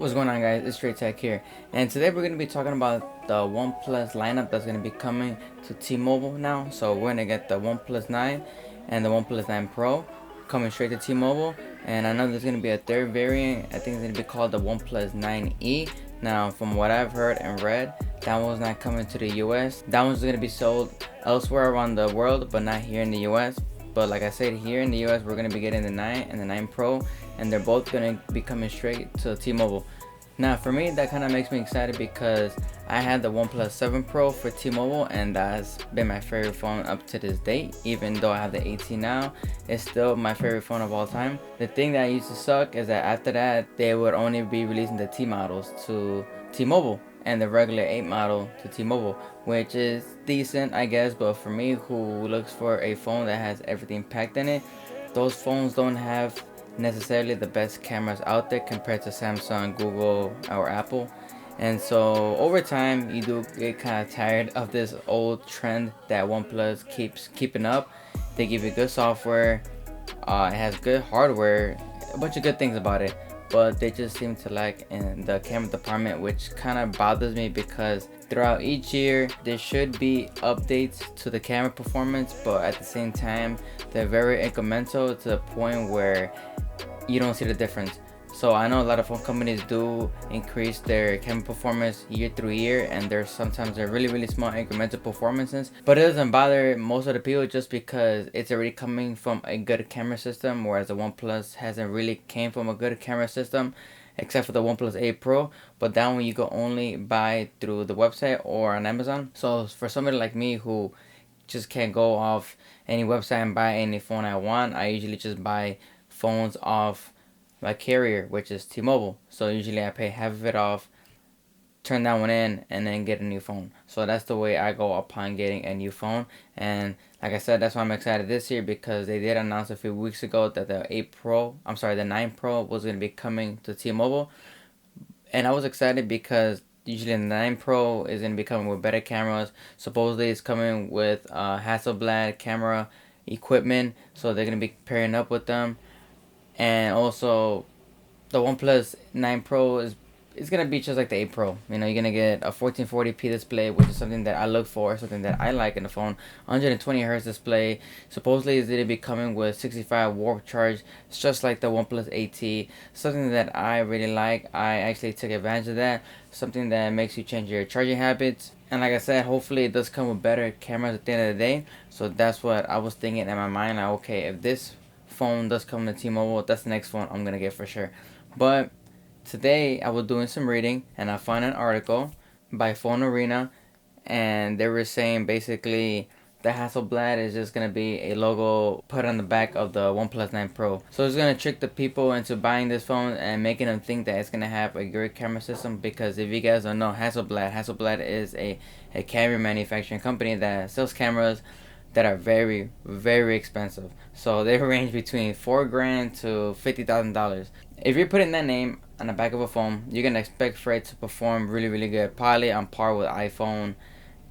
What's going on, guys? It's Straight Tech here, and today we're going to be talking about the OnePlus lineup that's going to be coming to T-Mobile now. So we're going to get the OnePlus 9 and the OnePlus 9 Pro coming straight to T-Mobile, and I know there's going to be a third variant. I think it's going to be called the OnePlus 9E. Now, from what I've heard and read, that one's not coming to the US. That one's going to be sold elsewhere around the world, but not here in the US. But like I said, here in the US, we're going to be getting the 9 and the 9 Pro, and they're both going to be coming straight to T-Mobile. Now, for me, that kind of makes me excited because I had the OnePlus 7 Pro for T-Mobile, and that's been my favorite phone up to this date. Even though I have the 18 now, it's still my favorite phone of all time. The thing that used to suck is that after that, they would only be releasing the T models to T-Mobile and the regular 8 model to T-Mobile, which is decent, I guess. But for me, who looks for a phone that has everything packed in it, those phones don't have necessarily the best cameras out there compared to Samsung, Google, or Apple. And so over time, you do get kind of tired of this old trend that OnePlus keeps keeping up. They give you good software, it has good hardware, a bunch of good things about it, but they just seem to lack in the camera department, which kind of bothers me because throughout each year there should be updates to the camera performance, but at the same time they're very incremental to the point where you don't see the difference. So I know a lot of phone companies do increase their camera performance year through year, and there's sometimes they're really small incremental performances, but it doesn't bother most of the people just because it's already coming from a good camera system, whereas the OnePlus hasn't really came from a good camera system except for the OnePlus 8 Pro, but that one you can only buy through the website or on Amazon. So for somebody like me who just can't go off any website and buy any phone I want, I usually just buy phones off my carrier, which is T-Mobile. So usually I pay half of it off, turn that one in, and then get a new phone. So that's the way I go upon getting a new phone. And like I said, that's why I'm excited this year, because they did announce a few weeks ago that the 9 Pro was going to be coming to T-Mobile. And I was excited because usually the 9 Pro is going to be coming with better cameras. Supposedly it's coming with Hasselblad camera equipment, so they're going to be pairing up with them. And also, the OnePlus 9 Pro is gonna be just like the 8 Pro. You know, you're gonna get a 1440p display, which is something that I look for, something that I like in the phone. 120 Hz display. Supposedly, is gonna be coming with 65 warp charge. It's just like the OnePlus 8T. Something that I really like. I actually took advantage of that. Something that makes you change your charging habits. And like I said, hopefully it does come with better cameras at the end of the day. So that's what I was thinking in my mind. Like, okay, if this phone does come to T-Mobile, that's the next phone I'm gonna get for sure. But today I was doing some reading and I found an article by Phone Arena, and they were saying basically the Hasselblad is just gonna be a logo put on the back of the OnePlus 9 Pro. So it's gonna trick the people into buying this phone and making them think that it's gonna have a great camera system, because if you guys don't know, Hasselblad is a camera manufacturing company that sells cameras that are very expensive. So they range between $4,000 to $50,000. If you're putting that name on the back of a phone, you're gonna expect for it to perform really good, probably on par with iPhone,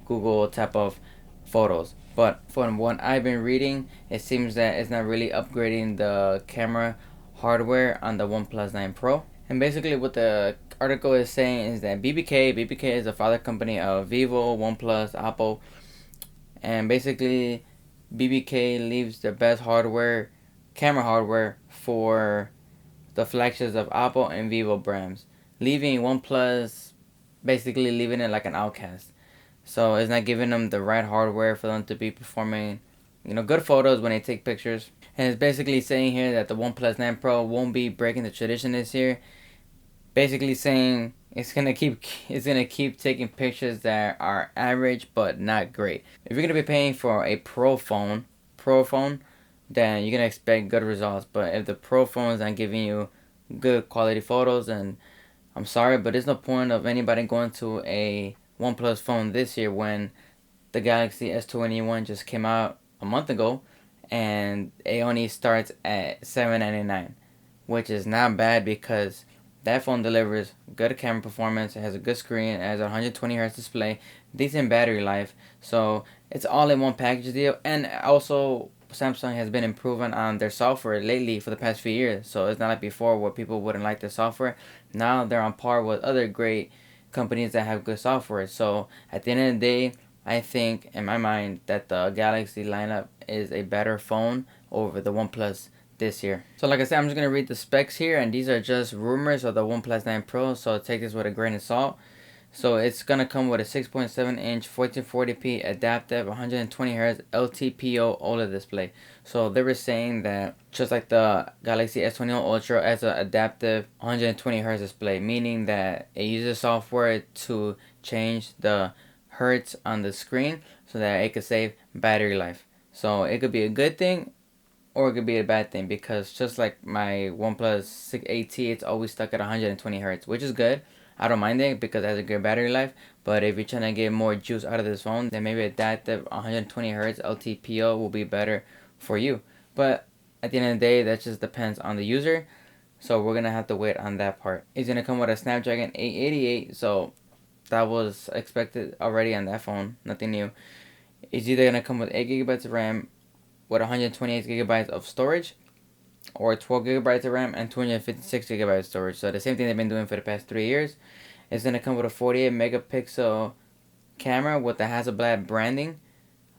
Google type of photos. But from what I've been reading, it seems that it's not really upgrading the camera hardware on the OnePlus 9 Pro. And basically what the article is saying is that BBK is the father company of Vivo, OnePlus, Apple. And basically, BBK leaves the best camera hardware for the flagships of Apple and Vivo brands, leaving OnePlus, basically leaving it like an outcast. So it's not giving them the right hardware for them to be performing, good photos when they take pictures. And it's basically saying here that the OnePlus 9 Pro won't be breaking the tradition this year. Basically saying it's gonna keep taking pictures that are average but not great. If you're gonna be paying for a pro phone, then you're gonna expect good results. But if the pro phone is not giving you good quality photos, then I'm sorry, but there's no point of anybody going to a OnePlus phone this year when the Galaxy S21 just came out a month ago, and it only starts at $799, which is not bad because that phone delivers good camera performance. It has a good screen. It has a 120 Hz display, decent battery life. So it's all in one package deal. And also Samsung has been improving on their software lately for the past few years. So it's not like before where people wouldn't like their software. Now they're on par with other great companies that have good software. So at the end of the day, I think in my mind that the Galaxy lineup is a better phone over the OnePlus this year. So like I said, I'm just going to read the specs here, and these are just rumors of the OnePlus 9 Pro, so take this with a grain of salt. So it's going to come with a 6.7 inch 1440p adaptive 120Hz LTPO OLED display. So they were saying that just like the Galaxy S21 Ultra has an adaptive 120Hz display, meaning that it uses software to change the hertz on the screen so that it could save battery life. So it could be a good thing or it could be a bad thing, because just like my OnePlus 6AT, it's always stuck at 120 hertz, which is good. I don't mind it because it has a good battery life. But if you're trying to get more juice out of this phone, then maybe adaptive 120 hertz LTPO will be better for you. But at the end of the day, that just depends on the user. So we're gonna have to wait on that part. It's gonna come with a Snapdragon 888, so that was expected already on that phone. Nothing new. It's either gonna come with 8 gigabytes of RAM with 128 gigabytes of storage, or 12 gigabytes of RAM and 256 gigabytes of storage. So the same thing they've been doing for the past 3 years. It's going to come with a 48 megapixel camera with the Hasselblad branding,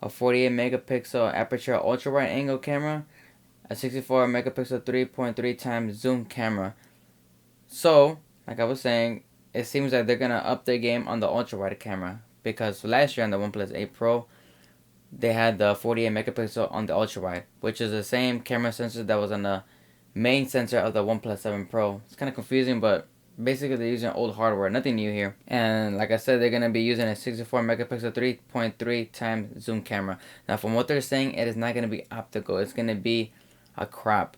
a 48 megapixel aperture ultra wide angle camera, a 64 megapixel 3.3 times zoom camera. So, like I was saying, it seems like they're going to up their game on the ultra wide camera, because last year on the OnePlus 8 Pro, they had the 48 megapixel on the ultra wide, which is the same camera sensor that was on the main sensor of the OnePlus 7 Pro. It's kind of confusing, but basically they're using old hardware, nothing new here. And like I said, they're going to be using a 64 megapixel 3.3 times zoom camera. Now from what they're saying, it is not going to be optical, it's going to be a crop.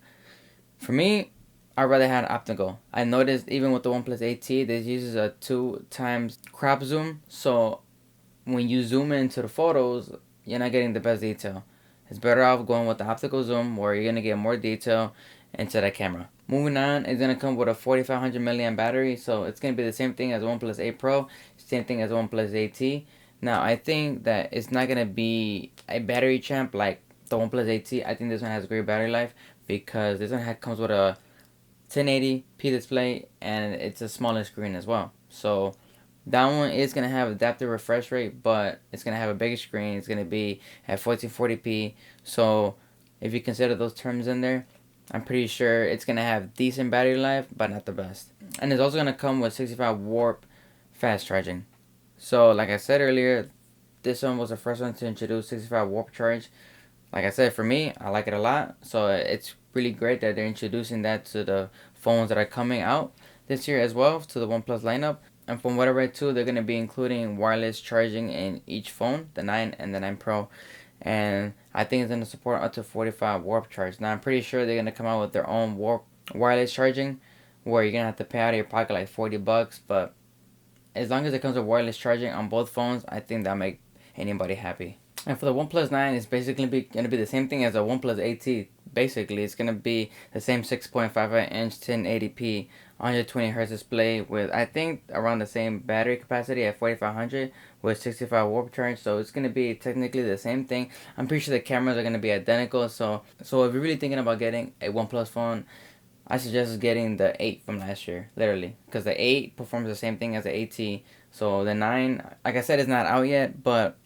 For me, I'd rather have optical. I noticed even with the OnePlus 8T, this uses a 2 times crop zoom, so when you zoom into the photos, you're not getting the best detail. It's better off going with the optical zoom, where you're going to get more detail into the camera. Moving on, it's going to come with a 4500 milliamp battery, so it's going to be the same thing as OnePlus 8 Pro, same thing as OnePlus 8T. Now, I think that it's not going to be a battery champ like the OnePlus 8T. I think this one has great battery life, because this one comes with a 1080p display, and it's a smaller screen as well. So that one is going to have adaptive refresh rate, but it's going to have a bigger screen. It's going to be at 1440p. So if you consider those terms in there, I'm pretty sure it's going to have decent battery life, but not the best. And it's also going to come with 65 warp fast charging. So like I said earlier, this one was the first one to introduce 65 warp charge. Like I said, for me, I like it a lot. So it's really great that they're introducing that to the phones that are coming out this year as well, to the OnePlus lineup. And from what I read too, they're going to be including wireless charging in each phone, the 9 and the 9 Pro. And I think it's going to support up to 45 warp charge. Now I'm pretty sure they're going to come out with their own warp wireless charging, where you're going to have to pay out of your pocket like $40. But as long as it comes with wireless charging on both phones, I think that'll make anybody happy. And for the OnePlus 9, it's basically going to be the same thing as a OnePlus 8T. Basically, it's going to be the same 6.55 inch 1080p 120Hz display with, I think, around the same battery capacity at 4500 with 65 warp charge. So it's going to be technically the same thing. I'm pretty sure the cameras are going to be identical. So if you're really thinking about getting a OnePlus phone, I suggest getting the 8 from last year, literally. Because the 8 performs the same thing as the 8T. So the 9, like I said, is not out yet, but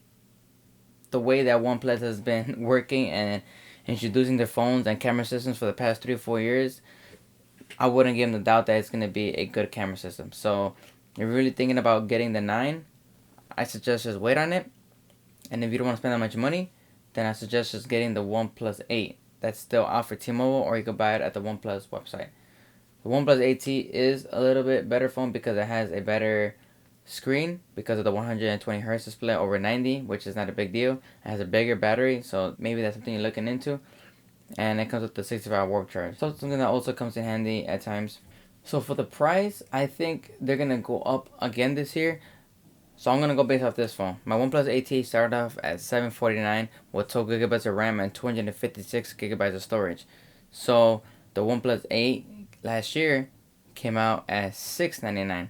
the way that OnePlus has been working and introducing their phones and camera systems for the past 3 or 4 years, I wouldn't give them the doubt that it's going to be a good camera system. So if you're really thinking about getting the 9, I suggest just wait on it. And if you don't want to spend that much money, then I suggest just getting the OnePlus 8. That's still out for T-Mobile, or you could buy it at the OnePlus website. The OnePlus 8T is a little bit better phone because it has a better screen because of the 120 hertz display over 90, which is not a big deal. It has a bigger battery, so maybe that's something you're looking into. And it comes with the 65 warp charge, so something that also comes in handy at times. So for the price, I think they're gonna go up again this year. So I'm gonna go based off this phone. My OnePlus 8T started off at $749 with 12 gigabytes of RAM and 256 gigabytes of storage. So the OnePlus 8 last year came out at $699.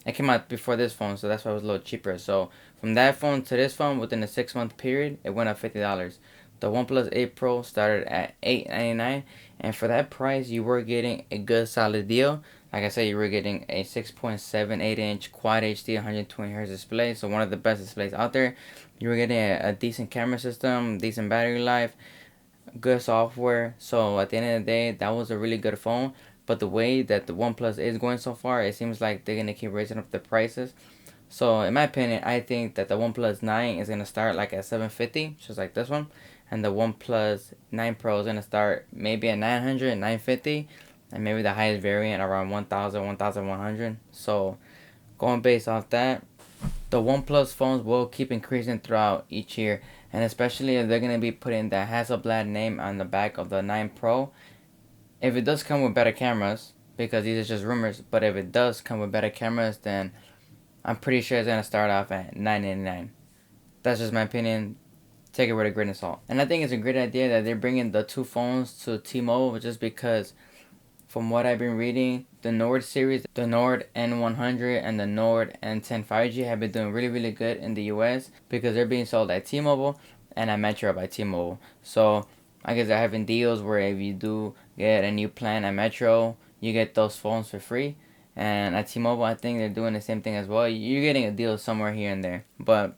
It came out before this phone, so that's why it was a little cheaper. So from that phone to this phone, within a 6-month period, it went up $50. The OnePlus 8 Pro started at $899, and for that price, you were getting a good solid deal. Like I said, you were getting a 6.78-inch Quad HD 120Hz display, so one of the best displays out there. You were getting a decent camera system, decent battery life, good software. So at the end of the day, that was a really good phone. But the way that the OnePlus is going so far, it seems like they're gonna keep raising up the prices. So in my opinion, I think that the OnePlus 9 is gonna start like at 750, just like this one, and the OnePlus 9 Pro is gonna start maybe at 900, 950, and maybe the highest variant around 1000, 1100. So going based off that, the OnePlus phones will keep increasing throughout each year, and especially if they're gonna be putting the Hasselblad name on the back of the 9 Pro. If it does come with better cameras, because these are just rumors, but if it does come with better cameras, then I'm pretty sure it's gonna start off at $999. That's just my opinion. Take it with a grain of salt. And I think it's a great idea that they're bringing the two phones to T-Mobile, just because from what I've been reading, the Nord series, the Nord N100 and the Nord N10 5G have been doing really, really good in the US because they're being sold at T-Mobile and at Metro by T-Mobile. So I guess they're having deals where if you do get a new plan at Metro, you get those phones for free. And at T-Mobile, I think they're doing the same thing as well. You're getting a deal somewhere here and there. But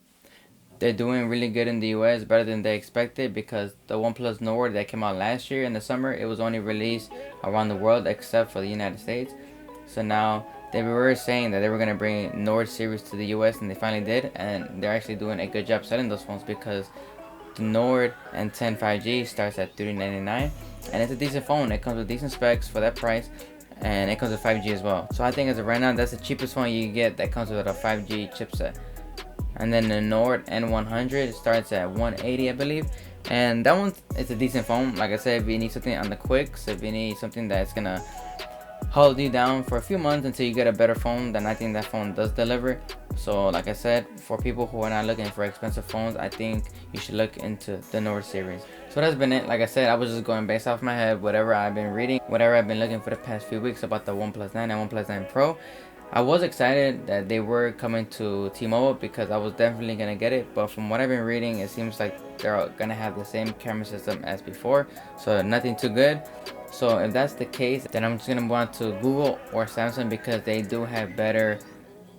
they're doing really good in the US, better than they expected, because the OnePlus Nord that came out last year in the summer, it was only released around the world except for the United States. So now they were saying that they were going to bring Nord series to the US, and they finally did. And they're actually doing a good job selling those phones, because the Nord N10 5G starts at $399, and it's a decent phone. It comes with decent specs for that price, and it comes with 5G as well. So I think as of right now, that's the cheapest phone you can get that comes with a 5G chipset. And then the Nord N100 starts at $180, I believe, and that one is a decent phone. Like I said, if you need something on the quicks, if you need something that's gonna hold you down for a few months until you get a better phone, then I think that phone does deliver. So like I said, for people who are not looking for expensive phones, I think you should look into the Nord series. So that's been it. Like I said, I was just going based off my head, whatever I've been reading, whatever I've been looking for the past few weeks about the OnePlus 9 and OnePlus 9 Pro. I was excited that they were coming to T-Mobile because I was definitely going to get it. But from what I've been reading, it seems like they're going to have the same camera system as before. So nothing too good. So if that's the case, then I'm just going to move on to Google or Samsung, because they do have better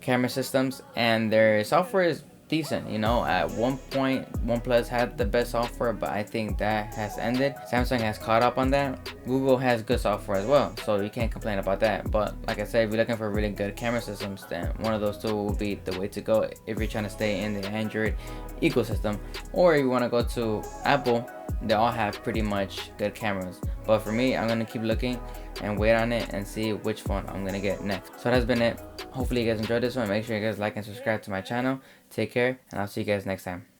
camera systems and their software is decent. You know, at one point OnePlus had the best software, but I think that has ended. Samsung has caught up on that. Google has good software as well, so you can't complain about that. But like I said, if you're looking for really good camera systems, then one of those two will be the way to go if you're trying to stay in the Android ecosystem. Or if you want to go to Apple, they all have pretty much good cameras. But for me, I'm gonna keep looking and wait on it and see which phone I'm gonna get next. So that's been it. Hopefully you guys enjoyed this one. Make sure you guys like and subscribe to my channel. Take care, and I'll see you guys next time.